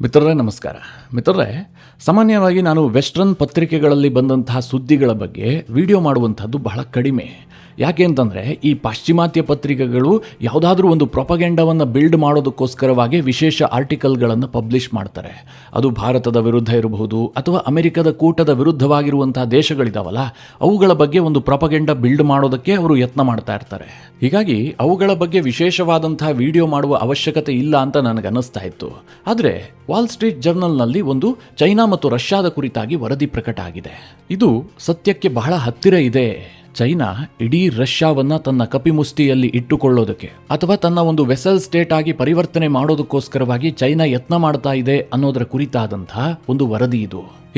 ಮಿತ್ರರೇ ನಮಸ್ಕಾರ. ಮಿತ್ರರೇ, ಸಾಮಾನ್ಯವಾಗಿ ನಾನು ವೆಸ್ಟರ್ನ್ ಪತ್ರಿಕೆಗಳಲ್ಲಿ ಬಂದಂತಹ ಸುದ್ದಿಗಳ ಬಗ್ಗೆ ವಿಡಿಯೋ ಮಾಡುವಂಥದ್ದು ಬಹಳ ಕಡಿಮೆ. ಯಾಕೆ ಅಂತಂದರೆ ಈ ಪಾಶ್ಚಿಮಾತ್ಯ ಪತ್ರಿಕೆಗಳು ಯಾವುದಾದ್ರೂ ಒಂದು ಪ್ರೊಪಗೆಂಡವನ್ನು ಬಿಲ್ಡ್ ಮಾಡೋದಕ್ಕೋಸ್ಕರವಾಗಿ ವಿಶೇಷ ಆರ್ಟಿಕಲ್ಗಳನ್ನು ಪಬ್ಲಿಷ್ ಮಾಡ್ತಾರೆ. ಅದು ಭಾರತದ ವಿರುದ್ಧ ಇರಬಹುದು ಅಥವಾ ಅಮೆರಿಕದ ಕೂಟದ ವಿರುದ್ಧವಾಗಿರುವಂತಹ ದೇಶಗಳಿದಾವಲ್ಲ, ಅವುಗಳ ಬಗ್ಗೆ ಒಂದು ಪ್ರೊಪಗೆಂಡ ಬಿಲ್ಡ್ ಮಾಡೋದಕ್ಕೆ ಅವರು ಯತ್ನ ಮಾಡ್ತಾ ಇರ್ತಾರೆ. ಹೀಗಾಗಿ ಅವುಗಳ ಬಗ್ಗೆ ವಿಶೇಷವಾದಂತಹ ವಿಡಿಯೋ ಮಾಡುವ ಅವಶ್ಯಕತೆ ಇಲ್ಲ ಅಂತ ನನಗನ್ನಿಸ್ತಾ ಇತ್ತು. ಆದರೆ ವಾಲ್ ಸ್ಟ್ರೀಟ್ ಜರ್ನಲ್ನಲ್ಲಿ ಒಂದು ಚೈನಾ ಮತ್ತು ರಷ್ಯಾದ ಕುರಿತಾಗಿ ವರದಿ ಪ್ರಕಟ ಆಗಿದೆ. ಇದು ಸತ್ಯಕ್ಕೆ ಬಹಳ ಹತ್ತಿರ ಇದೆ. ಚೈನಾ ಇಡೀ ರಷ್ಯಾವನ್ನ ತನ್ನ ಕಪಿಮುಷ್ಟಿಯಲ್ಲಿ ಇಟ್ಟುಕೊಳ್ಳೋದಕ್ಕೆ ಅಥವಾ ತನ್ನ ಒಂದು ವೆಸಲ್ ಸ್ಟೇಟ್ ಆಗಿ ಪರಿವರ್ತನೆ ಮಾಡೋದಕ್ಕೋಸ್ಕರವಾಗಿ ಚೈನಾ ಯತ್ನ ಮಾಡ್ತಾ ಇದೆ ಅನ್ನೋದರ ಕುರಿತಾದಂತಹ ಒಂದು ವರದಿ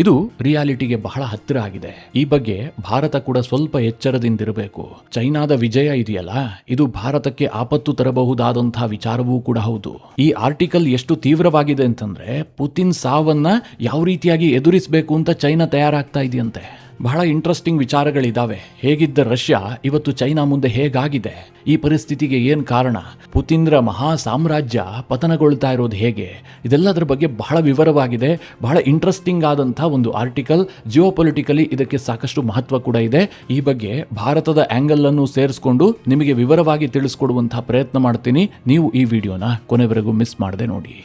ಇದು ರಿಯಾಲಿಟಿಗೆ ಬಹಳ ಹತ್ತಿರ ಆಗಿದೆ. ಈ ಬಗ್ಗೆ ಭಾರತ ಕೂಡ ಸ್ವಲ್ಪ ಎಚ್ಚರದಿಂದಿರಬೇಕು. ಚೈನಾದ ವಿಜಯ ಇದೆಯಲ್ಲ, ಇದು ಭಾರತಕ್ಕೆ ಆಪತ್ತು ತರಬಹುದಾದಂತಹ ವಿಚಾರವೂ ಕೂಡ ಹೌದು. ಈ ಆರ್ಟಿಕಲ್ ಎಷ್ಟು ತೀವ್ರವಾಗಿದೆ ಅಂತಂದ್ರೆ ಪುತಿನ್ ಸಾವನ್ನ ಯಾವ ರೀತಿಯಾಗಿ ಎದುರಿಸಬೇಕು ಅಂತ ಚೈನಾ ತಯಾರಾಗ್ತಾ ಇದೆಯಂತೆ. ಬಹಳ ಇಂಟ್ರೆಸ್ಟಿಂಗ್ ವಿಚಾರಗಳಿದ್ದಾವೆ. ಹೇಗಿದ್ದ ರಷ್ಯಾ ಇವತ್ತು ಚೈನಾ ಮುಂದೆ ಹೇಗಾಗಿದೆ, ಈ ಪರಿಸ್ಥಿತಿಗೆ ಏನು ಕಾರಣ, ಪುತಿನ್ರ ಮಹಾ ಸಾಮ್ರಾಜ್ಯ ಪತನಗೊಳ್ತಾ ಇರೋದು ಹೇಗೆ, ಇದೆಲ್ಲದರ ಬಗ್ಗೆ ಬಹಳ ವಿವರವಾಗಿದೆ. ಬಹಳ ಇಂಟ್ರೆಸ್ಟಿಂಗ್ ಆದಂಥ ಒಂದು ಆರ್ಟಿಕಲ್. ಜಿಯೋಪೊಲಿಟಿಕಲಿ ಇದಕ್ಕೆ ಸಾಕಷ್ಟು ಮಹತ್ವ ಕೂಡ ಇದೆ. ಈ ಬಗ್ಗೆ ಭಾರತದ ಆ್ಯಂಗಲ್ ಅನ್ನು ಸೇರಿಸ್ಕೊಂಡು ನಿಮಗೆ ವಿವರವಾಗಿ ತಿಳಿಸ್ಕೊಡುವಂತಹ ಪ್ರಯತ್ನ ಮಾಡ್ತೀನಿ. ನೀವು ಈ ವಿಡಿಯೋನ ಕೊನೆವರೆಗೂ ಮಿಸ್ ಮಾಡದೆ ನೋಡಿ.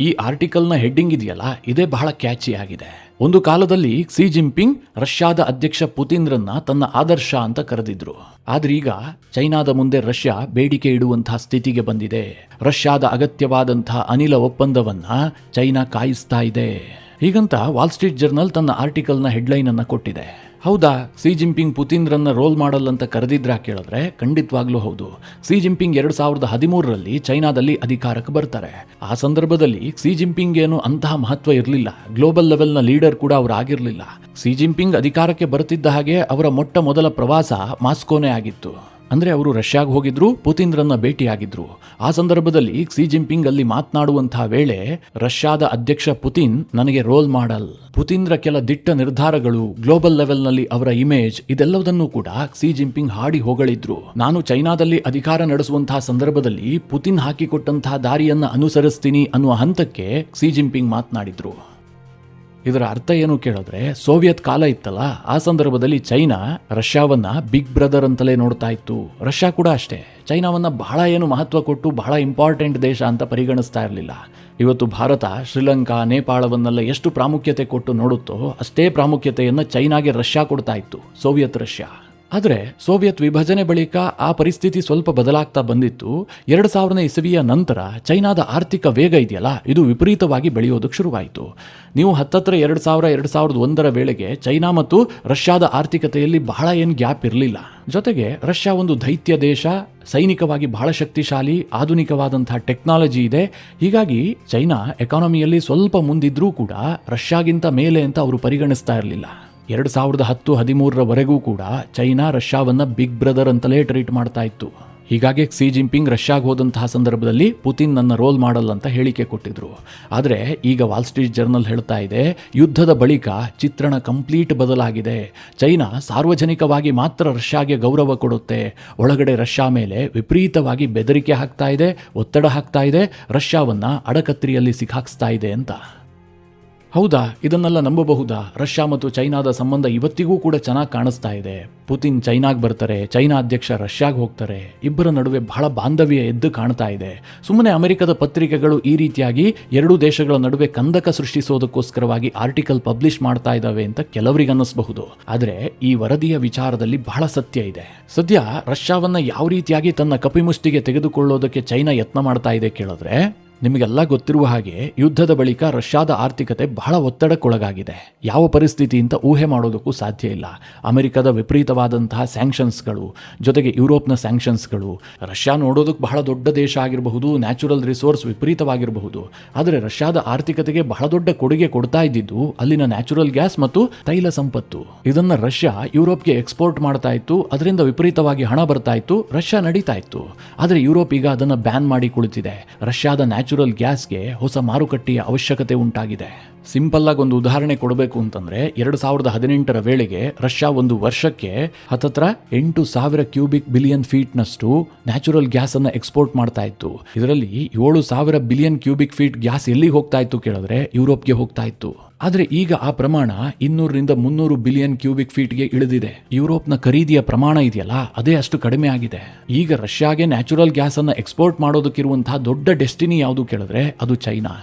ಈ ಆರ್ಟಿಕಲ್ನ ಹೆಡ್ಡಿಂಗ್ ಇದೆಯಲ್ಲ, ಇದೇ ಬಹಳ ಕ್ಯಾಚಿ ಆಗಿದೆ. ಒಂದು ಕಾಲದಲ್ಲಿ ಕ್ಸಿ ಜಿನ್ಪಿಂಗ್ ರಷ್ಯಾದ ಅಧ್ಯಕ್ಷ ಪುತಿನ್ರನ್ನ ತನ್ನ ಆದರ್ಶ ಅಂತ ಕರೆದಿದ್ರು. ಆದ್ರೆ ಈಗ ಚೈನಾದ ಮುಂದೆ ರಷ್ಯಾ ಬೇಡಿಕೆ ಇಡುವಂತಹ ಸ್ಥಿತಿಗೆ ಬಂದಿದೆ. ರಷ್ಯಾದ ಅಗತ್ಯವಾದಂತಹ ಅನಿಲ ಒಪ್ಪಂದವನ್ನ ಚೈನಾ ಕಾಯಿಸ್ತಾ ಇದೆ. ಹೀಗಂತ ವಾಲ್ ಸ್ಟ್ರೀಟ್ ಜರ್ನಲ್ ತನ್ನ ಆರ್ಟಿಕಲ್ನ ಹೆಡ್ಲೈನ್ ಅನ್ನ ಕೊಟ್ಟಿದೆ. ಹೌದಾ, ಕ್ಸಿ ಜಿನ್ಪಿಂಗ್ ಪುತಿನ್ರನ್ನ ರೋಲ್ ಮಾಡಲ್ ಅಂತ ಕರೆದಿದ್ರಾ ಕೇಳಿದ್ರೆ ಖಂಡಿತವಾಗ್ಲೂ ಹೌದು. ಕ್ಸಿ ಜಿನ್ಪಿಂಗ್ 2013ರಲ್ಲಿ ಚೈನಾದಲ್ಲಿ ಅಧಿಕಾರಕ್ಕೆ ಬರ್ತಾರೆ. ಆ ಸಂದರ್ಭದಲ್ಲಿ ಕ್ಸಿ ಜಿನ್ಪಿಂಗ್ ಏನು ಅಂತಹ ಮಹತ್ವ ಇರಲಿಲ್ಲ. ಗ್ಲೋಬಲ್ ಲೆವೆಲ್ನ ಲೀಡರ್ ಕೂಡ ಅವರು ಆಗಿರಲಿಲ್ಲ. ಕ್ಸಿ ಜಿನ್ಪಿಂಗ್ ಅಧಿಕಾರಕ್ಕೆ ಬರ್ತಿದ್ದ ಹಾಗೆ ಅವರ ಮೊಟ್ಟ ಮೊದಲ ಪ್ರವಾಸ ಮಾಸ್ಕೋನೇ ಆಗಿತ್ತು. ಅಂದ್ರೆ ಅವರು ರಷ್ಯಾಗೆ ಹೋಗಿದ್ರು, ಪುತಿನ್ರನ್ನ ಭೇಟಿಯಾಗಿದ್ರು. ಆ ಸಂದರ್ಭದಲ್ಲಿ ಕ್ಸಿ ಜಿನ್ಪಿಂಗ್ ಅಲ್ಲಿ ಮಾತನಾಡುವಂತಹ ವೇಳೆ ರಷ್ಯಾದ ಅಧ್ಯಕ್ಷ ಪುತಿನ್ ನನಗೆ ರೋಲ್ ಮಾಡಲ್, ಪುತಿನ್ರ ಕೆಲ ದಿಟ್ಟ ನಿರ್ಧಾರಗಳು, ಗ್ಲೋಬಲ್ ಲೆವೆಲ್ನಲ್ಲಿ ಅವರ ಇಮೇಜ್, ಇದೆಲ್ಲವನ್ನೂ ಕೂಡ ಕ್ಸಿ ಜಿನ್ಪಿಂಗ್ ಹಾಡಿ ಹೊಗಳಿದ್ರು. ನಾನು ಚೈನಾದಲ್ಲಿ ಅಧಿಕಾರ ನಡೆಸುವಂತಹ ಸಂದರ್ಭದಲ್ಲಿ ಪುತಿನ್ ಹಾಕಿಕೊಟ್ಟಂತಹ ದಾರಿಯನ್ನ ಅನುಸರಿಸ್ತೀನಿ ಅನ್ನುವ ಹಂತಕ್ಕೆ ಕ್ಸಿ ಜಿನ್ಪಿಂಗ್ ಮಾತನಾಡಿದ್ರು. ಇದರ ಅರ್ಥ ಏನು ಕೇಳಿದ್ರೆ, ಸೋವಿಯತ್ ಕಾಲ ಇತ್ತಲ್ಲ, ಆ ಸಂದರ್ಭದಲ್ಲಿ ಚೈನಾ ರಷ್ಯಾವನ್ನ ಬಿಗ್ ಬ್ರದರ್ ಅಂತಲೇ ನೋಡ್ತಾ ಇತ್ತು. ರಷ್ಯಾ ಕೂಡ ಅಷ್ಟೇ, ಚೈನಾವನ್ನ ಬಹಳ ಏನು ಮಹತ್ವ ಕೊಟ್ಟು ಬಹಳ ಇಂಪಾರ್ಟೆಂಟ್ ದೇಶ ಅಂತ ಪರಿಗಣಿಸ್ತಾ ಇರಲಿಲ್ಲ. ಇವತ್ತು ಭಾರತ ಶ್ರೀಲಂಕಾ, ನೇಪಾಳವನ್ನೆಲ್ಲ ಎಷ್ಟು ಪ್ರಾಮುಖ್ಯತೆ ಕೊಟ್ಟು ನೋಡುತ್ತೋ ಅಷ್ಟೇ ಪ್ರಾಮುಖ್ಯತೆಯನ್ನು ಚೈನಾಗೆ ರಷ್ಯಾ ಕೊಡ್ತಾ ಇತ್ತು, ಸೋವಿಯತ್ ರಷ್ಯಾ. ಆದರೆ ಸೋವಿಯತ್ ವಿಭಜನೆ ಬಳಿಕ ಆ ಪರಿಸ್ಥಿತಿ ಸ್ವಲ್ಪ ಬದಲಾಗ್ತಾ ಬಂದಿತ್ತು. 2000 ಇಸವಿಯ ನಂತರ ಚೈನಾದ ಆರ್ಥಿಕ ವೇಗ ಇದೆಯಲ್ಲ, ಇದು ವಿಪರೀತವಾಗಿ ಬೆಳೆಯೋದಕ್ಕೆ ಶುರುವಾಯಿತು. ನೀವು ಹತ್ತತ್ರ 2001ರ ವೇಳೆಗೆ ಚೈನಾ ಮತ್ತು ರಷ್ಯಾದ ಆರ್ಥಿಕತೆಯಲ್ಲಿ ಬಹಳ ಏನು ಗ್ಯಾಪ್ ಇರಲಿಲ್ಲ. ಜೊತೆಗೆ ರಷ್ಯಾ ಒಂದು ದೈತ್ಯ ದೇಶ, ಸೈನಿಕವಾಗಿ ಬಹಳ ಶಕ್ತಿಶಾಲಿ, ಆಧುನಿಕವಾದಂತಹ ಟೆಕ್ನಾಲಜಿ ಇದೆ. ಹೀಗಾಗಿ ಚೈನಾ ಎಕಾನಮಿಯಲ್ಲಿ ಸ್ವಲ್ಪ ಮುಂದಿದ್ರೂ ಕೂಡ ರಷ್ಯಾಗಿಂತ ಮೇಲೆ ಅಂತ ಅವರು ಪರಿಗಣಿಸ್ತಾ ಇರಲಿಲ್ಲ. 2010-13ರವರೆಗೂ ಕೂಡ ಚೈನಾ ರಷ್ಯಾವನ್ನ ಬಿಗ್ ಬ್ರದರ್ ಅಂತಲೇ ಟ್ರೀಟ್ ಮಾಡ್ತಾ ಇತ್ತು. ಹೀಗಾಗಿ ಕ್ಸಿ ಜಿನ್ಪಿಂಗ್ ರಷ್ಯಾಗೆ ಹೋದಂತಹ ಸಂದರ್ಭದಲ್ಲಿ ಪುತಿನ್ ನನ್ನ ರೋಲ್ ಮಾಡಲ್ ಅಂತ ಹೇಳಿಕೆ ಕೊಟ್ಟಿದ್ರು. ಆದರೆ ಈಗ ವಾಲ್ ಸ್ಟ್ರೀಟ್ ಜರ್ನಲ್ ಹೇಳ್ತಾ ಇದೆ, ಯುದ್ಧದ ಬಳಿಕ ಚಿತ್ರಣ ಕಂಪ್ಲೀಟ್ ಬದಲಾಗಿದೆ. ಚೈನಾ ಸಾರ್ವಜನಿಕವಾಗಿ ಮಾತ್ರ ರಷ್ಯಾಗೆ ಗೌರವ ಕೊಡುತ್ತೆ, ಒಳಗಡೆ ರಷ್ಯಾ ಮೇಲೆ ವಿಪರೀತವಾಗಿ ಬೆದರಿಕೆ ಹಾಕ್ತಾ ಇದೆ, ಒತ್ತಡ ಹಾಕ್ತಾ ಇದೆ, ರಷ್ಯಾವನ್ನ ಅಡಕತ್ರಿಯಲ್ಲಿ ಸಿಕ್ಕಾಕ್ಸ್ತಾ ಇದೆ ಅಂತ. ಹೌದಾ, ಇದನ್ನೆಲ್ಲ ನಂಬಬಹುದಾ? ರಷ್ಯಾ ಮತ್ತು ಚೈನಾದ ಸಂಬಂಧ ಇವತ್ತಿಗೂ ಕೂಡ ಚೆನ್ನಾಗಿ ಕಾಣಿಸ್ತಾ ಇದೆ. ಪುತಿನ್ ಚೈನಾಗ್ ಬರ್ತಾರೆ, ಚೈನಾ ಅಧ್ಯಕ್ಷ ರಷ್ಯಾಗೆ ಹೋಗ್ತಾರೆ, ಇಬ್ಬರ ನಡುವೆ ಬಹಳ ಬಾಂಧವ್ಯ ಎದ್ದು ಕಾಣ್ತಾ ಇದೆ. ಸುಮ್ಮನೆ ಅಮೆರಿಕದ ಪತ್ರಿಕೆಗಳು ಈ ರೀತಿಯಾಗಿ ಎರಡೂ ದೇಶಗಳ ನಡುವೆ ಕಂದಕ ಸೃಷ್ಟಿಸೋದಕ್ಕೋಸ್ಕರವಾಗಿ ಆರ್ಟಿಕಲ್ ಪಬ್ಲಿಷ್ ಮಾಡ್ತಾ ಇದ್ದಾವೆ ಅಂತ ಕೆಲವರಿಗೆ ಅನ್ನಿಸಬಹುದು. ಆದರೆ ಈ ವರದಿಯ ವಿಚಾರದಲ್ಲಿ ಬಹಳ ಸತ್ಯ ಇದೆ. ಸದ್ಯ ರಷ್ಯಾವನ್ನ ಯಾವ ರೀತಿಯಾಗಿ ತನ್ನ ಕಪಿಮುಷ್ಟಿಗೆ ತೆಗೆದುಕೊಳ್ಳೋದಕ್ಕೆ ಚೈನಾ ಯತ್ನ ಮಾಡ್ತಾ ಇದೆ ಕೇಳಿದ್ರೆ, ನಿಮಗೆಲ್ಲ ಗೊತ್ತಿರುವ ಹಾಗೆ ಯುದ್ಧದ ಬಳಿಕ ರಷ್ಯಾದ ಆರ್ಥಿಕತೆ ಬಹಳ ಒತ್ತಡಕ್ಕೊಳಗಾಗಿದೆ. ಯಾವ ಪರಿಸ್ಥಿತಿ ಅಂತ ಊಹೆ ಮಾಡೋದಕ್ಕೂ ಸಾಧ್ಯ ಇಲ್ಲ. ಅಮೆರಿಕದ ವಿಪರೀತವಾದಂತಹ ಸ್ಯಾಂಕ್ಷನ್ಸ್ಗಳು, ಜೊತೆಗೆ ಯುರೋಪ್ನ ಸ್ಯಾಂಕ್ಷನ್ಸ್ಗಳು. ರಷ್ಯಾ ನೋಡೋದಕ್ಕೆ ಬಹಳ ದೊಡ್ಡ ದೇಶ ಆಗಿರಬಹುದು, ನ್ಯಾಚುರಲ್ ರಿಸೋರ್ಸ್ ವಿಪರೀತವಾಗಿರಬಹುದು. ಆದರೆ ರಷ್ಯಾದ ಆರ್ಥಿಕತೆಗೆ ಬಹಳ ದೊಡ್ಡ ಕೊಡುಗೆ ಕೊಡ್ತಾ ಇದ್ದಿದ್ದು ಅಲ್ಲಿನ ನ್ಯಾಚುರಲ್ ಗ್ಯಾಸ್ ಮತ್ತು ತೈಲ ಸಂಪತ್ತು. ಇದನ್ನ ರಷ್ಯಾ ಯುರೋಪ್ಗೆ ಎಕ್ಸ್ಪೋರ್ಟ್ ಮಾಡ್ತಾ ಇತ್ತು, ಅದರಿಂದ ವಿಪರೀತವಾಗಿ ಹಣ ಬರ್ತಾ ಇತ್ತು, ರಷ್ಯಾ ನಡೀತಾ ಇತ್ತು. ಆದರೆ ಯುರೋಪ್ ಈಗ ಅದನ್ನು ಬ್ಯಾನ್ ಮಾಡಿ ಕುಳಿತಿದೆ. ರಷ್ಯಾದ ನ್ಯಾಚುರಲ್ ಗ್ಯಾಸ್ಗೆ ಹೊಸ ಮಾರುಕಟ್ಟೆಯ ಅವಶ್ಯಕತೆ ಉಂಟಾಗಿದೆ. ಸಿಂಪಲ್ ಆಗಿ ಒಂದು ಉದಾಹರಣೆ ಕೊಡಬೇಕು ಅಂತಂದ್ರೆ 2018ರ ವೇಳೆಗೆ ರಷ್ಯಾ ಒಂದು ವರ್ಷಕ್ಕೆ ಹತ್ತತ್ರ 8,000 ಕ್ಯೂಬಿಕ್ ಬಿಲಿಯನ್ ಫೀಟ್ನಷ್ಟು ನ್ಯಾಚುರಲ್ ಗ್ಯಾಸ್ ಅನ್ನ ಎಕ್ಸ್ಪೋರ್ಟ್ ಮಾಡ್ತಾ ಇತ್ತು. ಇದರಲ್ಲಿ 7,000 ಬಿಲಿಯನ್ ಕ್ಯೂಬಿಕ್ ಫೀಟ್ ಗ್ಯಾಸ್ ಎಲ್ಲಿಗೆ ಹೋಗ್ತಾ ಇತ್ತು ಕೇಳಿದ್ರೆ ಯುರೋಪ್ಗೆ ಹೋಗ್ತಾ ಇತ್ತು. ಆದ್ರೆ ಈಗ ಆ ಪ್ರಮಾಣ 200ರಿಂದ 300 ಬಿಲಿಯನ್ ಕ್ಯೂಬಿಕ್ ಫೀಟ್ಗೆ ಇಳಿದಿದೆ. ಯುರೋಪ್ನ ಖರೀದಿಯ ಪ್ರಮಾಣ ಇದೆಯಲ್ಲ ಅದೇ ಅಷ್ಟು ಕಡಿಮೆ ಆಗಿದೆ. ಈಗ ರಷ್ಯಾಗೆ ನ್ಯಾಚುರಲ್ ಗ್ಯಾಸ್ ಅನ್ನ ಎಕ್ಸ್ಪೋರ್ಟ್ ಮಾಡೋದಕ್ಕಿರುವಂತಹ ದೊಡ್ಡ ಡೆಸ್ಟಿನಿ ಯಾವುದು ಕೇಳಿದ್ರೆ ಅದು ಚೈನಾ.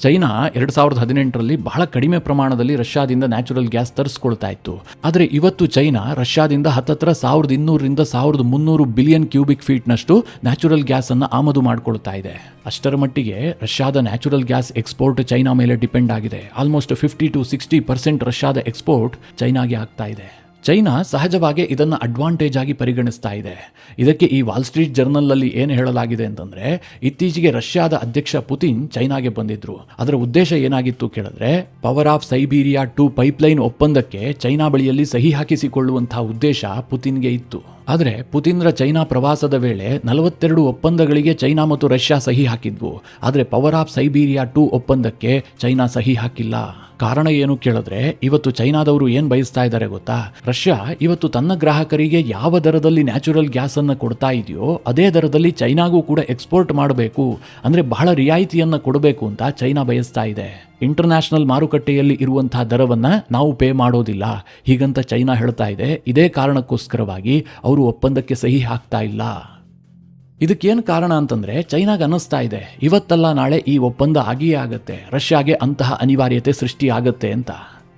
2018ರಲ್ಲಿ ಬಹಳ ಕಡಿಮೆ ಪ್ರಮಾಣದಲ್ಲಿ ರಷ್ಯಾದಿಂದ ನ್ಯಾಚುರಲ್ ಗ್ಯಾಸ್ ತರಿಸ್ಕೊಳ್ತಾ ಇತ್ತು. ಆದರೆ ಇವತ್ತು ಚೈನಾ ರಷ್ಯಾದಿಂದ ಹತ್ತತ್ರ 1,200ರಿಂದ 1,300 ಬಿಲಿಯನ್ ಕ್ಯೂಬಿಕ್ ಫೀಟ್ನಷ್ಟು ನ್ಯಾಚುರಲ್ ಗ್ಯಾಸ್ ಅನ್ನು ಆಮದು ಮಾಡಿಕೊಳ್ತಾ ಇದೆ. ಅಷ್ಟರ ಮಟ್ಟಿಗೆ ರಷ್ಯಾದ ನ್ಯಾಚುರಲ್ ಗ್ಯಾಸ್ ಎಕ್ಸ್ಪೋರ್ಟ್ ಚೈನಾ ಮೇಲೆ ಡಿಪೆಂಡ್ ಆಗಿದೆ. ಆಲ್ಮೋಸ್ಟ್ 50-60% ರಷ್ಯಾದ ಎಕ್ಸ್ಪೋರ್ಟ್ ಚೈನಾಗೆ ಆಗ್ತಾ ಇದೆ. ಚೈನಾ ಸಹಜವಾಗಿ ಇದನ್ನು ಅಡ್ವಾಂಟೇಜ್ ಆಗಿ ಪರಿಗಣಿಸ್ತಾ ಇದೆ. ಇದಕ್ಕೆ ಈ ವಾಲ್ ಸ್ಟ್ರೀಟ್ ಜರ್ನಲ್ನಲ್ಲಿ ಏನು ಹೇಳಲಾಗಿದೆ ಅಂತಂದ್ರೆ, ಇತ್ತೀಚೆಗೆ ರಷ್ಯಾದ ಅಧ್ಯಕ್ಷ ಪುತಿನ್ ಚೈನಾಗೆ ಬಂದಿದ್ರು. ಅದರ ಉದ್ದೇಶ ಏನಾಗಿತ್ತು ಕೇಳಿದ್ರೆ, ಪವರ್ ಆಫ್ ಸೈಬೀರಿಯಾ 2 ಪೈಪ್ಲೈನ್ ಒಪ್ಪಂದಕ್ಕೆ ಚೈನಾ ಬಳಿಯಲ್ಲಿ ಸಹಿ ಹಾಕಿಸಿಕೊಳ್ಳುವಂತಹ ಉದ್ದೇಶ ಪುತಿನ್ಗೆ ಇತ್ತು. ಆದರೆ ಪುತಿನ್ರ ಚೈನಾ ಪ್ರವಾಸದ ವೇಳೆ 42 ಒಪ್ಪಂದಗಳಿಗೆ ಚೈನಾ ಮತ್ತು ರಷ್ಯಾ ಸಹಿ ಹಾಕಿದ್ವು. ಆದರೆ ಪವರ್ ಆಫ್ ಸೈಬೀರಿಯಾ 2 ಒಪ್ಪಂದಕ್ಕೆ ಚೈನಾ ಸಹಿ ಹಾಕಿಲ್ಲ. ಕಾರಣ ಏನು ಕೇಳಿದ್ರೆ, ಇವತ್ತು ಚೈನಾದವರು ಏನ್ ಬಯಸ್ತಾ ಇದ್ದಾರೆ ಗೊತ್ತಾ? ರಷ್ಯಾ ಇವತ್ತು ತನ್ನ ಗ್ರಾಹಕರಿಗೆ ಯಾವ ದರದಲ್ಲಿ ನ್ಯಾಚುರಲ್ ಗ್ಯಾಸ್ ಅನ್ನ ಕೊಡ್ತಾ ಇದೆಯೋ ಅದೇ ದರದಲ್ಲಿ ಚೈನಾಗೂ ಕೂಡ ಎಕ್ಸ್ಪೋರ್ಟ್ ಮಾಡಬೇಕು, ಅಂದ್ರೆ ಬಹಳ ರಿಯಾಯಿತಿಯನ್ನ ಕೊಡಬೇಕು ಅಂತ ಚೈನಾ ಬಯಸ್ತಾ ಇದೆ. ಇಂಟರ್ನ್ಯಾಷನಲ್ ಮಾರುಕಟ್ಟೆಯಲ್ಲಿ ಇರುವಂತಹ ದರವನ್ನ ನಾವು ಪೇ ಮಾಡೋದಿಲ್ಲ ಹೀಗಂತ ಚೈನಾ ಹೇಳ್ತಾ ಇದೆ. ಇದೇ ಕಾರಣಕ್ಕೋಸ್ಕರವಾಗಿ ಅವರು ಒಪ್ಪಂದಕ್ಕೆ ಸಹಿ ಹಾಕ್ತಾ ಇಲ್ಲ. ಇದಕ್ಕೇನು ಕಾರಣ ಅಂತಂದ್ರೆ, ಚೈನಾಗ ಅನ್ನಿಸ್ತಾ ಇದೆ ಇವತ್ತಲ್ಲ ನಾಳೆ ಈ ಒಪ್ಪಂದ ಆಗಿಯೇ ಆಗತ್ತೆ, ರಷ್ಯಾಗೆ ಅಂತಹ ಅನಿವಾರ್ಯತೆ ಸೃಷ್ಟಿ ಆಗತ್ತೆ ಅಂತ.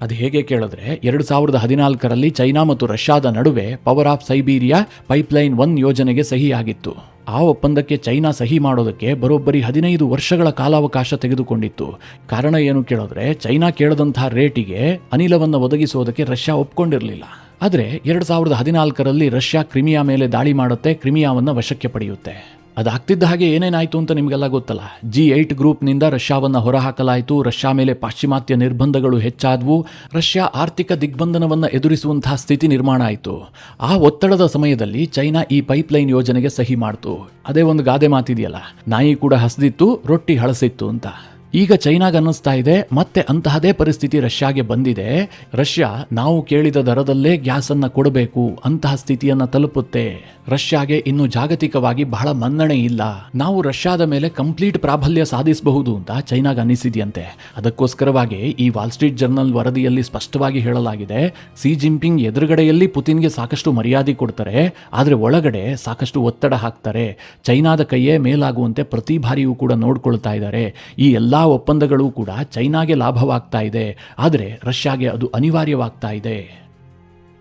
ಅದು ಹೇಗೆ ಕೇಳಿದ್ರೆ, 2014ರಲ್ಲಿ ಚೈನಾ ಮತ್ತು ರಷ್ಯಾದ ನಡುವೆ ಪವರ್ ಆಫ್ ಸೈಬೀರಿಯಾ ಪೈಪ್ಲೈನ್ 1 ಯೋಜನೆಗೆ ಸಹಿ ಆಗಿತ್ತು. ಆ ಒಪ್ಪಂದಕ್ಕೆ ಚೈನಾ ಸಹಿ ಮಾಡೋದಕ್ಕೆ ಬರೋಬ್ಬರಿ 15 ವರ್ಷಗಳ ಕಾಲಾವಕಾಶ ತೆಗೆದುಕೊಂಡಿತ್ತು. ಕಾರಣ ಏನು ಕೇಳಿದ್ರೆ, ಚೈನಾ ಕೇಳದಂತಹ ರೇಟಿಗೆ ಅನಿಲವನ್ನು ಒದಗಿಸೋದಕ್ಕೆ ರಷ್ಯಾ ಒಪ್ಕೊಂಡಿರಲಿಲ್ಲ. ಆದರೆ 2014ರಲ್ಲಿ ರಷ್ಯಾ ಕ್ರಿಮಿಯಾ ಮೇಲೆ ದಾಳಿ ಮಾಡುತ್ತೆ, ಕ್ರಿಮಿಯಾವನ್ನು ವಶಕ್ಕೆ ಪಡೆಯುತ್ತೆ. ಅದಾಗ್ತಿದ್ದ ಹಾಗೆ ಏನೇನಾಯ್ತು ಅಂತ ನಿಮಗೆಲ್ಲ ಗೊತ್ತಲ್ಲ. G8 ಗ್ರೂಪ್ನಿಂದ ರಷ್ಯಾವನ್ನು ಹೊರಹಾಕಲಾಯಿತು. ರಷ್ಯಾ ಮೇಲೆ ಪಾಶ್ಚಿಮಾತ್ಯ ನಿರ್ಬಂಧಗಳು ಹೆಚ್ಚಾದವು. ರಷ್ಯಾ ಆರ್ಥಿಕ ದಿಗ್ಬಂಧನವನ್ನು ಎದುರಿಸುವಂತಹ ಸ್ಥಿತಿ ನಿರ್ಮಾಣ ಆಯಿತು. ಆ ಒತ್ತಡದ ಸಮಯದಲ್ಲಿ ಚೈನಾ ಈ ಪೈಪ್ಲೈನ್ ಯೋಜನೆಗೆ ಸಹಿ ಮಾಡ್ತು. ಅದೇ ಒಂದು ಗಾದೆ ಮಾತಿದೆಯಲ್ಲ, ನಾಯಿ ಕೂಡ ಹಸ್ದಿತ್ತು ರೊಟ್ಟಿ ಹಳಸಿತ್ತು ಅಂತ. ಈಗ ಚೈನಾಗ ಅನ್ನಿಸ್ತಾ ಇದೆ ಮತ್ತೆ ಅಂತಹದೇ ಪರಿಸ್ಥಿತಿ ರಷ್ಯಾಗೆ ಬಂದಿದೆ. ರಷ್ಯಾ ನಾವು ಕೇಳಿದ ದರದಲ್ಲೇ ಗ್ಯಾಸ್ ಅನ್ನ ಕೊಡಬೇಕು ಅಂತಹ ಸ್ಥಿತಿಯನ್ನ ತಲುಪುತ್ತೆ. ರಷ್ಯಾಗೆ ಇನ್ನು ಜಾಗತಿಕವಾಗಿ ಬಹಳ ಮನ್ನಣೆ ಇಲ್ಲ. ನಾವು ರಷ್ಯಾದ ಮೇಲೆ ಕಂಪ್ಲೀಟ್ ಪ್ರಾಬಲ್ಯ ಸಾಧಿಸಬಹುದು ಅಂತ ಚೈನಾಗ ಅನ್ನಿಸಿದೆಯಂತೆ. ಅದಕ್ಕೋಸ್ಕರವಾಗಿ ಈ ವಾಲ್ ಸ್ಟ್ರೀಟ್ ಜರ್ನಲ್ ವರದಿಯಲ್ಲಿ ಸ್ಪಷ್ಟವಾಗಿ ಹೇಳಲಾಗಿದೆ, ಸಿ ಜಿನ್ಪಿಂಗ್ ಎದುರುಗಡೆಯಲ್ಲಿ ಪುತಿನ್ಗೆ ಸಾಕಷ್ಟು ಮರ್ಯಾದೆ ಕೊಡ್ತಾರೆ, ಆದರೆ ಒಳಗಡೆ ಸಾಕಷ್ಟು ಒತ್ತಡ ಹಾಕ್ತಾರೆ. ಚೈನಾದ ಕೈಯೇ ಮೇಲಾಗುವಂತೆ ಪ್ರತಿ ಬಾರಿಯೂ ಕೂಡ ನೋಡ್ಕೊಳ್ತಾ ಇದ್ದಾರೆ. ಈ ಎಲ್ಲಾ ಒಪ್ಪಂದಗಳು ಕೂಡ ಚೈನಾಗೆ ಲಾಭವಾಗ್ತಾ ಇದೆ, ಆದರೆ ರಷ್ಯಾಗೆ ಅದು ಅನಿವಾರ್ಯವಾಗ್ತಾ ಇದೆ.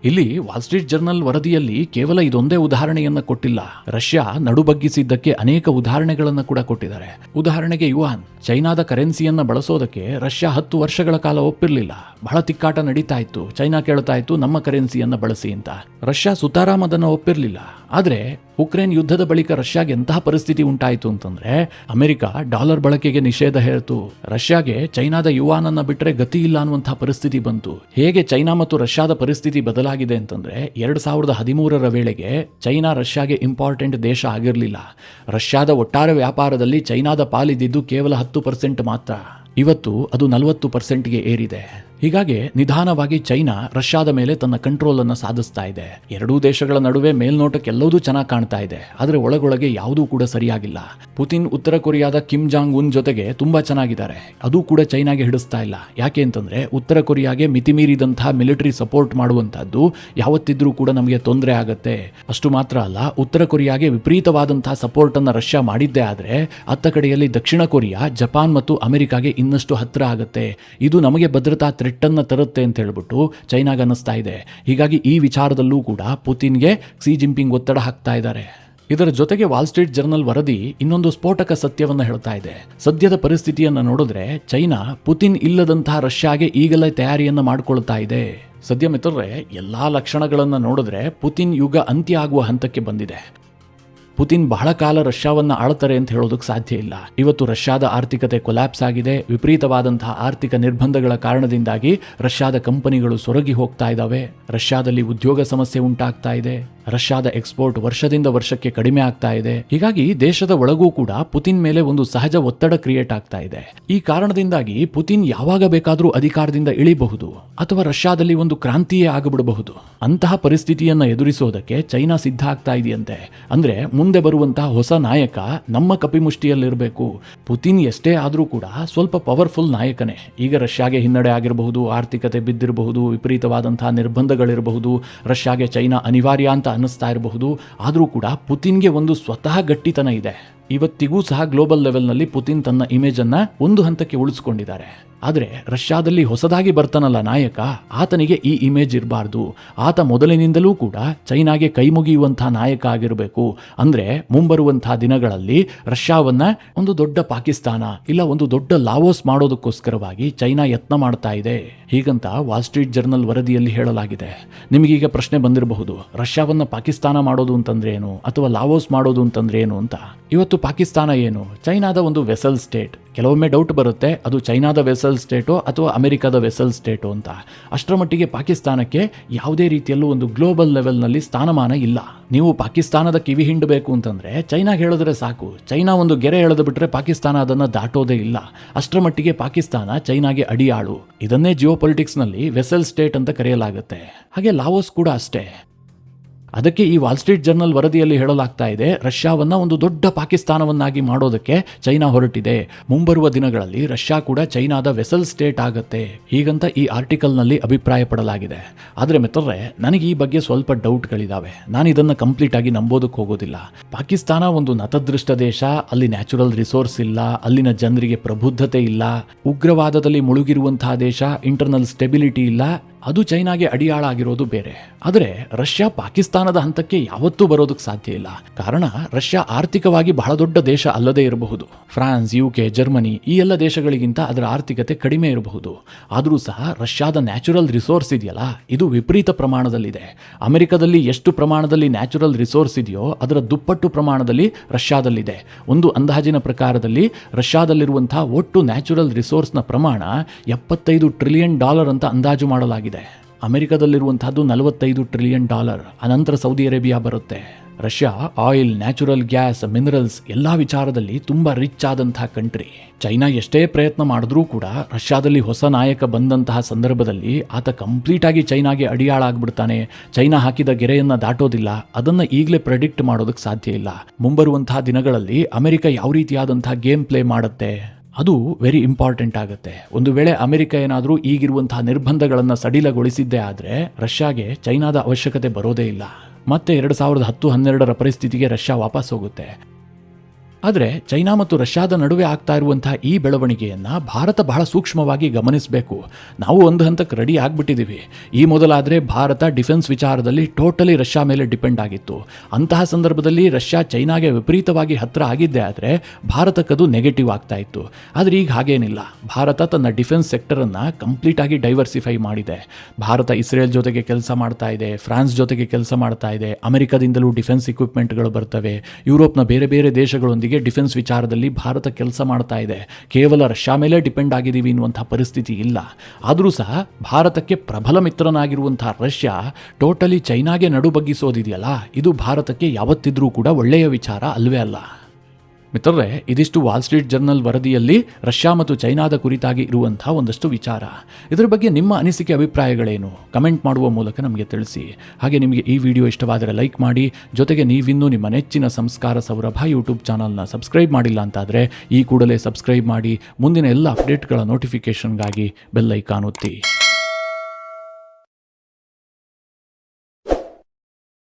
ಇಲ್ಲಿ ವಾಲ್ ಸ್ಟ್ರೀಟ್ ಜರ್ನಲ್ ವರದಿಯಲ್ಲಿ ಕೇವಲ ಇದೊಂದೇ ಉದಾಹರಣೆಯನ್ನ ಕೊಟ್ಟಿಲ್ಲ. ರಷ್ಯಾ ನಡುಬಗ್ಗಿಸಿದ್ದಕ್ಕೆ ಅನೇಕ ಉದಾಹರಣೆಗಳನ್ನು ಕೂಡ ಕೊಟ್ಟಿದ್ದಾರೆ. ಉದಾಹರಣೆಗೆ ಯುವಾನ್, ಚೈನಾದ ಕರೆನ್ಸಿಯನ್ನ ಬಳಸೋದಕ್ಕೆ ರಷ್ಯಾ 10 ವರ್ಷಗಳ ಕಾಲ ಒಪ್ಪಿರಲಿಲ್ಲ. ಬಹಳ ತಿಕ್ಕಾಟ ನಡೀತಾ ಇತ್ತು. ಚೈನಾ ಕೇಳ್ತಾ ಇತ್ತು ನಮ್ಮ ಕರೆನ್ಸಿಯನ್ನ ಬಳಸಿ ಅಂತ. ರಷ್ಯಾ ಸುತಾರಾಮ್ ಅದನ್ನು ಒಪ್ಪಿರಲಿಲ್ಲ. ಆದರೆ ಉಕ್ರೇನ್ ಯುದ್ಧದ ಬಳಿಕ ರಷ್ಯಾಗೆ ಎಂತಹ ಪರಿಸ್ಥಿತಿ ಉಂಟಾಯಿತು ಅಂತಂದ್ರೆ, ಅಮೆರಿಕ ಡಾಲರ್ ಬಳಕೆಗೆ ನಿಷೇಧ ಹೇರಿತು. ರಷ್ಯಾಗೆ ಚೈನಾದ ಯುವಾನ್ ಅನ್ನ ಬಿಟ್ಟರೆ ಗತಿ ಇಲ್ಲ ಅನ್ನುವಂತಹ ಪರಿಸ್ಥಿತಿ ಬಂತು. ಹೇಗೆ ಚೈನಾ ಮತ್ತು ರಷ್ಯಾದ ಪರಿಸ್ಥಿತಿ ಬದಲಾಗಿದೆ ಅಂತಂದ್ರೆ, 2013ರ ವೇಳೆಗೆ ಚೈನಾ ರಷ್ಯಾಗೆ ಇಂಪಾರ್ಟೆಂಟ್ ದೇಶ ಆಗಿರಲಿಲ್ಲ. ರಷ್ಯಾದ ಒಟ್ಟಾರೆ ವ್ಯಾಪಾರದಲ್ಲಿ ಚೈನಾದ ಪಾಲಿದ್ದು ಕೇವಲ 10% ಮಾತ್ರ. ಇವತ್ತು ಅದು 40%ಗೆ ಏರಿದೆ. ಹೀಗಾಗಿ ನಿಧಾನವಾಗಿ ಚೈನಾ ರಷ್ಯಾದ ಮೇಲೆ ತನ್ನ ಕಂಟ್ರೋಲ್ ಅನ್ನು ಸಾಧಿಸ್ತಾ ಇದೆ. ಎರಡೂ ದೇಶಗಳ ನಡುವೆ ಮೇಲ್ನೋಟಕ್ಕೆ ಎಲ್ಲವೂ ಚೆನ್ನಾಗಿ ಕಾಣ್ತಾ ಇದೆ, ಆದರೆ ಒಳಗೊಳಗೆ ಯಾವುದೂ ಕೂಡ ಸರಿಯಾಗಿಲ್ಲ. ಪುತಿನ್ ಉತ್ತರ ಕೊರಿಯಾದ ಕಿಮ್ ಜಾಂಗ್ ಉನ್ ಜೊತೆಗೆ ತುಂಬಾ ಚೆನ್ನಾಗಿದ್ದಾರೆ, ಅದು ಕೂಡ ಚೈನಾಗೆ ಹಿಡಿಸ್ತಾ ಇಲ್ಲ. ಯಾಕೆ ಅಂತಂದ್ರೆ ಉತ್ತರ ಕೊರಿಯಾಗೆ ಮಿತಿಮೀರಿದಂತಹ ಮಿಲಿಟರಿ ಸಪೋರ್ಟ್ ಮಾಡುವಂತಹದ್ದು ಯಾವತ್ತಿದ್ರೂ ಕೂಡ ನಮಗೆ ತೊಂದರೆ ಆಗತ್ತೆ. ಅಷ್ಟು ಮಾತ್ರ ಅಲ್ಲ, ಉತ್ತರ ಕೊರಿಯಾಗೆ ವಿಪರೀತವಾದಂತಹ ಸಪೋರ್ಟ್ ಅನ್ನ ರಷ್ಯಾ ಮಾಡಿದ್ದೇ ಆದ್ರೆ ಅತ್ತ ಕಡೆಯಲ್ಲಿ ದಕ್ಷಿಣ ಕೊರಿಯಾ, ಜಪಾನ್ ಮತ್ತು ಅಮೆರಿಕಾಗೆ ಇನ್ನಷ್ಟು ಹತ್ತಿರ ಆಗುತ್ತೆ. ಇದು ನಮಗೆ ಭದ್ರತಾ ಥ್ರೆಟ್ಟನ್ನು ತರುತ್ತೆ ಅಂತ ಹೇಳ್ಬಿಟ್ಟು ಚೈನಾಗೆ ಅನ್ನಿಸ್ತಾ ಇದೆ. ಹೀಗಾಗಿ ಈ ವಿಚಾರದಲ್ಲೂ ಕೂಡ ಪುತಿನ್ಗೆ ಕ್ಸಿ ಜಿನ್ಪಿಂಗ್ ಒತ್ತಡ ಹಾಕ್ತಾ ಇದ್ದಾರೆ. ಇದರ ಜೊತೆಗೆ ವಾಲ್ ಸ್ಟ್ರೀಟ್ ಜರ್ನಲ್ ವರದಿ ಇನ್ನೊಂದು ಸ್ಫೋಟಕ ಸತ್ಯವನ್ನು ಹೇಳ್ತಾ ಇದೆ. ಸದ್ಯದ ಪರಿಸ್ಥಿತಿಯನ್ನು ನೋಡಿದ್ರೆ ಚೈನಾ ಪುತಿನ್ ಇಲ್ಲದಂತಹ ರಷ್ಯಾಗೆ ಈಗಲೇ ತಯಾರಿಯನ್ನು ಮಾಡಿಕೊಳ್ತಾ ಇದೆ. ಸದ್ಯ ಮಿತ್ರರೇ, ಎಲ್ಲಾ ಲಕ್ಷಣಗಳನ್ನು ನೋಡಿದ್ರೆ ಪುತಿನ್ ಯುಗ ಅಂತ್ಯ ಆಗುವ ಹಂತಕ್ಕೆ ಬಂದಿದೆ. ಪುತಿನ್ ಬಹಳ ಕಾಲ ರಷ್ಯಾವನ್ನ ಆಳ್ತಾರೆ ಅಂತ ಹೇಳೋದಕ್ಕೆ ಸಾಧ್ಯ ಇಲ್ಲ. ಇವತ್ತು ರಷ್ಯಾದ ಆರ್ಥಿಕತೆ ಕೊಲ್ಯಾಪ್ಸ್ ಆಗಿದೆ. ವಿಪರೀತವಾದಂತಹ ಆರ್ಥಿಕ ನಿರ್ಬಂಧಗಳ ಕಾರಣದಿಂದಾಗಿ ರಷ್ಯಾದ ಕಂಪನಿಗಳು ಸೊರಗಿ ಹೋಗ್ತಾ ಇದ್ದಾವೆ. ರಷ್ಯಾದಲ್ಲಿ ಉದ್ಯೋಗ ಸಮಸ್ಯೆ ಉಂಟಾಗ್ತಾ ಇದೆ. ರಷ್ಯಾದ ಎಕ್ಸ್ಪೋರ್ಟ್ ವರ್ಷದಿಂದ ವರ್ಷಕ್ಕೆ ಕಡಿಮೆ ಆಗ್ತಾ ಇದೆ. ಹೀಗಾಗಿ ದೇಶದ ಒಳಗೂ ಕೂಡ ಪುತಿನ್ ಮೇಲೆ ಒಂದು ಸಹಜ ಒತ್ತಡ ಕ್ರಿಯೇಟ್ ಆಗ್ತಾ ಇದೆ. ಈ ಕಾರಣದಿಂದಾಗಿ ಪುತಿನ್ ಯಾವಾಗ ಬೇಕಾದರೂ ಅಧಿಕಾರದಿಂದ ಇಳಿಬಹುದು ಅಥವಾ ರಷ್ಯಾದಲ್ಲಿ ಒಂದು ಕ್ರಾಂತಿಯೇ ಆಗಿಬಿಡಬಹುದು. ಅಂತಹ ಪರಿಸ್ಥಿತಿಯನ್ನ ಎದುರಿಸೋದಕ್ಕೆ ಚೈನಾ ಸಿದ್ಧ ಆಗ್ತಾ ಇದೆಯಂತೆ. ಅಂದ್ರೆ ಮುಂದೆ ಬರುವಂತಹ ಹೊಸ ನಾಯಕ ನಮ್ಮ ಕಪಿಮುಷ್ಟಿಯಲ್ಲಿರಬೇಕು. ಪುತಿನ್ ಎಷ್ಟೇ ಆದರೂ ಕೂಡ ಸ್ವಲ್ಪ ಪವರ್ಫುಲ್ ನಾಯಕನೇ. ಈಗ ರಷ್ಯಾಗೆ ಹಿನ್ನಡೆ ಆಗಿರಬಹುದು, ಆರ್ಥಿಕತೆ ಬಿದ್ದಿರಬಹುದು, ವಿಪರೀತವಾದಂತಹ ನಿರ್ಬಂಧಗಳಿರಬಹುದು, ರಷ್ಯಾಗೆ ಚೈನಾ ಅನಿವಾರ್ಯ ಅಂತ ಅನ್ನಿಸ್ತಾ ಇರಬಹುದು. ಆದರೂ ಕೂಡ ಪುತಿನ್ಗೆ ಒಂದು ಸ್ವತಃ ಗಟ್ಟಿತನ ಇದೆ. ಇವತ್ತಿಗೂ ಸಹ ಗ್ಲೋಬಲ್ ಲೆವೆಲ್ನಲ್ಲಿ ಪುತಿನ್ ತನ್ನ ಇಮೇಜ್ ಅನ್ನ ಒಂದು ಹಂತಕ್ಕೆ ಉಳಿಸ್ಕೊಂಡಿದ್ದಾರೆ. ಆದರೆ ರಷ್ಯಾದಲ್ಲಿ ಹೊಸದಾಗಿ ಬರ್ತಾನಲ್ಲ ನಾಯಕ, ಆತನಿಗೆ ಈ ಇಮೇಜ್ ಇರಬಾರ್ದು. ಆತ ಮೊದಲಿನಿಂದಲೂ ಕೂಡ ಚೈನಾಗೆ ಕೈ ಮುಗಿಯುವಂತಹ ನಾಯಕ ಆಗಿರಬೇಕು. ಅಂದ್ರೆ ಮುಂಬರುವಂತಹ ದಿನಗಳಲ್ಲಿ ರಷ್ಯಾವನ್ನ ಒಂದು ದೊಡ್ಡ ಪಾಕಿಸ್ತಾನ ಇಲ್ಲ ಒಂದು ದೊಡ್ಡ ಲಾವೋಸ್ ಮಾಡೋದಕ್ಕೋಸ್ಕರವಾಗಿ ಚೈನಾ ಯತ್ನ ಮಾಡ್ತಾ ಇದೆ. ಹೀಗಂತ ವಾಲ್ ಸ್ಟ್ರೀಟ್ ಜರ್ನಲ್ ವರದಿಯಲ್ಲಿ ಹೇಳಲಾಗಿದೆ. ನಿಮಗೀಗ ಪ್ರಶ್ನೆ ಬಂದಿರಬಹುದು, ರಷ್ಯಾವನ್ನ ಪಾಕಿಸ್ತಾನ ಮಾಡೋದು ಅಂತಂದ್ರೆ ಏನು ಅಥವಾ ಲಾವೋಸ್ ಮಾಡೋದು ಅಂತಂದ್ರೆ ಏನು ಅಂತ. ಇವತ್ತು ಪಾಕಿಸ್ತಾನ ಏನು? ಚೈನಾದ ಒಂದು ವೆಸಲ್ ಸ್ಟೇಟ್. ಕೆಲವೊಮ್ಮೆ ಡೌಟ್ ಬರುತ್ತೆ, ಅದು ಚೈನಾದ ವೆಸಲ್ ಸ್ಟೇಟೋ ಅಥವಾ ಅಮೆರಿಕದ ವೆಸಲ್ ಸ್ಟೇಟೋ ಅಂತ. ಅಷ್ಟರ ಮಟ್ಟಿಗೆ ಪಾಕಿಸ್ತಾನಕ್ಕೆ ಯಾವುದೇ ರೀತಿಯಲ್ಲೂ ಒಂದು ಗ್ಲೋಬಲ್ ಲೆವೆಲ್ನಲ್ಲಿ ಸ್ಥಾನಮಾನ ಇಲ್ಲ. ನೀವು ಪಾಕಿಸ್ತಾನದ ಕಿವಿ ಹಿಂಡಬೇಕು ಅಂತಂದ್ರೆ ಚೈನಾಗೆ ಹೇಳಿದ್ರೆ ಸಾಕು. ಚೈನಾ ಒಂದು ಗೆರೆ ಎಳೆದು ಬಿಟ್ರೆ ಪಾಕಿಸ್ತಾನ ಅದನ್ನು ದಾಟೋದೇ ಇಲ್ಲ. ಅಷ್ಟರ ಮಟ್ಟಿಗೆ ಪಾಕಿಸ್ತಾನ ಚೈನಾಗೆ ಅಡಿಯಾಳು. ಇದನ್ನೇ ಜಿಯೋಪೊಲಿಟಿಕ್ಸ್ನಲ್ಲಿ ವೆಸಲ್ ಸ್ಟೇಟ್ ಅಂತ ಕರೆಯಲಾಗುತ್ತೆ. ಹಾಗೆ ಲಾವೋಸ್ ಕೂಡ ಅಷ್ಟೇ. ಅದಕ್ಕೆ ಈ ವಾಲ್ ಸ್ಟ್ರೀಟ್ ಜರ್ನಲ್ ವರದಿಯಲ್ಲಿ ಹೇಳಲಾಗ್ತಾ ಇದೆ, ರಷ್ಯಾವನ್ನ ಒಂದು ದೊಡ್ಡ ಪಾಕಿಸ್ತಾನವನ್ನಾಗಿ ಮಾಡೋದಕ್ಕೆ ಚೈನಾ ಹೊರಟಿದೆ. ಮುಂಬರುವ ದಿನಗಳಲ್ಲಿ ರಷ್ಯಾ ಕೂಡ ಚೈನಾದ ವೆಸಲ್ ಸ್ಟೇಟ್ ಆಗುತ್ತೆ. ಹೀಗಂತ ಈ ಆರ್ಟಿಕಲ್ನಲ್ಲಿ ಅಭಿಪ್ರಾಯ ಪಡಲಾಗಿದೆ. ಆದರೆ ಮಿತ್ರರೇ, ನನಗೆ ಈ ಬಗ್ಗೆ ಸ್ವಲ್ಪ ಡೌಟ್ಗಳಿದ್ದಾವೆ. ನಾನು ಇದನ್ನು ಕಂಪ್ಲೀಟ್ ಆಗಿ ನಂಬೋದಕ್ಕೆ ಹೋಗೋದಿಲ್ಲ. ಪಾಕಿಸ್ತಾನ ಒಂದು ನತದೃಷ್ಟ ದೇಶ. ಅಲ್ಲಿ ನ್ಯಾಚುರಲ್ ರಿಸೋರ್ಸ್ ಇಲ್ಲ, ಅಲ್ಲಿನ ಜನರಿಗೆ ಪ್ರಬುದ್ಧತೆ ಇಲ್ಲ, ಉಗ್ರವಾದದಲ್ಲಿ ಮುಳುಗಿರುವಂತಹ ದೇಶ, ಇಂಟರ್ನಲ್ ಸ್ಟೆಬಿಲಿಟಿ ಇಲ್ಲ. ಅದು ಚೈನಾಗೆ ಅಡಿಯಾಳಾಗಿರೋದು ಬೇರೆ. ಆದರೆ ರಷ್ಯಾ ಪಾಕಿಸ್ತಾನದ ಹಂತಕ್ಕೆ ಯಾವತ್ತೂ ಬರೋದಕ್ಕೆ ಸಾಧ್ಯ ಇಲ್ಲ. ಕಾರಣ ರಷ್ಯಾ ಆರ್ಥಿಕವಾಗಿ ಬಹಳ ದೊಡ್ಡ ದೇಶ ಅಲ್ಲದೇ ಇರಬಹುದು. ಫ್ರಾನ್ಸ್, UK, ಜರ್ಮನಿ ಈ ಎಲ್ಲ ದೇಶಗಳಿಗಿಂತ ಅದರ ಆರ್ಥಿಕತೆ ಕಡಿಮೆ ಇರಬಹುದು. ಆದರೂ ಸಹ ರಷ್ಯಾದ ನ್ಯಾಚುರಲ್ ರಿಸೋರ್ಸ್ ಇದೆಯಲ್ಲ, ಇದು ವಿಪರೀತ ಪ್ರಮಾಣದಲ್ಲಿದೆ. ಅಮೆರಿಕದಲ್ಲಿ ಎಷ್ಟು ಪ್ರಮಾಣದಲ್ಲಿ ನ್ಯಾಚುರಲ್ ರಿಸೋರ್ಸ್ ಇದೆಯೋ ಅದರ ದುಪ್ಪಟ್ಟು ಪ್ರಮಾಣದಲ್ಲಿ ರಷ್ಯಾದಲ್ಲಿದೆ. ಒಂದು ಅಂದಾಜಿನ ಪ್ರಕಾರದಲ್ಲಿ ರಷ್ಯಾದಲ್ಲಿರುವಂತಹ ಒಟ್ಟು ನ್ಯಾಚುರಲ್ ರಿಸೋರ್ಸ್ನ ಪ್ರಮಾಣ $75 ಟ್ರಿಲಿಯನ್ ಅಂತ ಅಂದಾಜು ಮಾಡಲಾಗಿದೆ. ಅಮೆರಿಕದಲ್ಲಿರುವಂತಹದ್ದು $45 ಟ್ರಿಲಿಯನ್. ಅನಂತರ ಸೌದಿ ಅರೇಬಿಯಾ ಬರುತ್ತೆ. Russia oil, natural gas, minerals ಎಲ್ಲ ವಿಚಾರದಲ್ಲಿ ತುಂಬಾ ರಿಚ್ ಆದಂತಹ ಕಂಟ್ರಿ. ಚೈನಾ ಎಷ್ಟೇ ಪ್ರಯತ್ನ ಮಾಡಿದ್ರೂ ಕೂಡ ರಷ್ಯಾದಲ್ಲಿ ಹೊಸ ನಾಯಕ ಬಂದಂತಹ ಸಂದರ್ಭದಲ್ಲಿ ಆತ ಕಂಪ್ಲೀಟ್ ಆಗಿ ಚೈನಾಗೆ ಅಡಿಯಾಳಾಗ್ಬಿಡ್ತಾನೆ. ಚೈನಾ ಹಾಕಿದ ಗೆರೆಯನ್ನ ದಾಟೋದಿಲ್ಲ. ಅದನ್ನ ಈಗಲೇ ಪ್ರೆಡಿಕ್ಟ್ ಮಾಡೋದಕ್ಕೆ ಸಾಧ್ಯ ಇಲ್ಲ. ಮುಂಬರುವಂತಹ ದಿನಗಳಲ್ಲಿ ಅಮೆರಿಕ ಯಾವ ರೀತಿಯಾದಂತಹ ಗೇಮ್ ಪ್ಲೇ ಮಾಡುತ್ತೆ ಅದು ವೆರಿ ಇಂಪಾರ್ಟೆಂಟ್ ಆಗುತ್ತೆ. ಒಂದು ವೇಳೆ ಅಮೆರಿಕ ಏನಾದರೂ ಈಗಿರುವಂತಹ ನಿರ್ಬಂಧಗಳನ್ನು ಸಡಿಲಗೊಳಿಸಿದ್ದೇ ಆದರೆ ರಷ್ಯಾಗೆ ಚೈನಾದ ಅವಶ್ಯಕತೆ ಬರೋದೇ ಇಲ್ಲ. ಮತ್ತೆ 2010-12 ಪರಿಸ್ಥಿತಿಗೆ ರಷ್ಯಾ ವಾಪಸ್ ಹೋಗುತ್ತೆ. ಆದರೆ ಚೈನಾ ಮತ್ತು ರಷ್ಯಾದ ನಡುವೆ ಆಗ್ತಾ ಇರುವಂತಹ ಈ ಬೆಳವಣಿಗೆಯನ್ನು ಭಾರತ ಬಹಳ ಸೂಕ್ಷ್ಮವಾಗಿ ಗಮನಿಸಬೇಕು. ನಾವು ಒಂದು ಹಂತಕ್ಕೆ ರೆಡಿ ಆಗಿಬಿಟ್ಟಿದ್ದೀವಿ. ಈ ಮೊದಲಾದರೆ ಭಾರತ ಡಿಫೆನ್ಸ್ ವಿಚಾರದಲ್ಲಿ ಟೋಟಲಿ ರಷ್ಯಾ ಮೇಲೆ ಡಿಪೆಂಡ್ ಆಗಿತ್ತು. ಅಂತಹ ಸಂದರ್ಭದಲ್ಲಿ ರಷ್ಯಾ ಚೈನಾಗೆ ವಿಪರೀತವಾಗಿ ಹತ್ತಿರ ಆಗಿದ್ದೇ ಆದರೆ ಭಾರತಕ್ಕದು ನೆಗೆಟಿವ್ ಆಗ್ತಾ ಇತ್ತು. ಆದರೆ ಈಗ ಹಾಗೇನಿಲ್ಲ. ಭಾರತ ತನ್ನ ಡಿಫೆನ್ಸ್ ಸೆಕ್ಟರನ್ನು ಕಂಪ್ಲೀಟಾಗಿ ಡೈವರ್ಸಿಫೈ ಮಾಡಿದೆ. ಭಾರತ ಇಸ್ರೇಲ್ ಜೊತೆಗೆ ಕೆಲಸ ಮಾಡ್ತಾ ಇದೆ, ಫ್ರಾನ್ಸ್ ಜೊತೆಗೆ ಕೆಲಸ ಮಾಡ್ತಾ ಇದೆ, ಅಮೆರಿಕದಿಂದಲೂ ಡಿಫೆನ್ಸ್ ಇಕ್ವಿಪ್ಮೆಂಟ್ಗಳು ಬರ್ತವೆ, ಯುರೋಪ್ನ ಬೇರೆ ಬೇರೆ ದೇಶಗಳೊಂದಿಗೆ ಡಿಫೆನ್ಸ್ ವಿಚಾರದಲ್ಲಿ ಭಾರತ ಕೆಲಸ ಮಾಡ್ತಾ ಇದೆ. ಕೇವಲ ರಷ್ಯಾ ಮೇಲೆ ಡಿಪೆಂಡ್ ಆಗಿದ್ದೀವಿ ಎನ್ನುವಂತಹ ಪರಿಸ್ಥಿತಿ ಇಲ್ಲ. ಆದರೂ ಸಹ ಭಾರತಕ್ಕೆ ಪ್ರಬಲ ಮಿತ್ರನಾಗಿರುವಂತಹ ರಷ್ಯಾ ಟೋಟಲಿ ಚೈನಾಗೆ ನಡು ಬಗ್ಗಿಸೋದಿದೆಯಲ್ಲ, ಇದು ಭಾರತಕ್ಕೆ ಯಾವತ್ತಿದ್ರೂ ಕೂಡ ಒಳ್ಳೆಯ ವಿಚಾರ ಅಲ್ವೇ ಅಲ್ಲ. ಮಿತ್ರರೇ, ಇದಿಷ್ಟು ವಾಲ್ ಸ್ಟ್ರೀಟ್ ಜರ್ನಲ್ ವರದಿಯಲ್ಲಿ ರಷ್ಯಾ ಮತ್ತು ಚೈನಾದ ಕುರಿತಾಗಿ ಇರುವಂತಹ ಒಂದಷ್ಟು ವಿಚಾರ. ಇದರ ಬಗ್ಗೆ ನಿಮ್ಮ ಅನಿಸಿಕೆ, ಅಭಿಪ್ರಾಯಗಳೇನು? ಕಮೆಂಟ್ ಮಾಡುವ ಮೂಲಕ ನಮಗೆ ತಿಳಿಸಿ. ಹಾಗೆ ನಿಮಗೆ ಈ ವಿಡಿಯೋ ಇಷ್ಟವಾದರೆ ಲೈಕ್ ಮಾಡಿ. ಜೊತೆಗೆ ನೀವಿನ್ನೂ ನಿಮ್ಮ ನೆಚ್ಚಿನ ಸಂಸ್ಕಾರ ಸೌರಭ ಯೂಟ್ಯೂಬ್ ಚಾನಲ್ನ ಸಬ್ಸ್ಕ್ರೈಬ್ ಮಾಡಿಲ್ಲ ಅಂತಾದರೆ ಈ ಕೂಡಲೇ ಸಬ್ಸ್ಕ್ರೈಬ್ ಮಾಡಿ. ಮುಂದಿನ ಎಲ್ಲ ಅಪ್ಡೇಟ್ಗಳ ನೋಟಿಫಿಕೇಷನ್ಗಾಗಿ ಬೆಲ್ ಐಕಾನ್ ಒತ್ತಿ.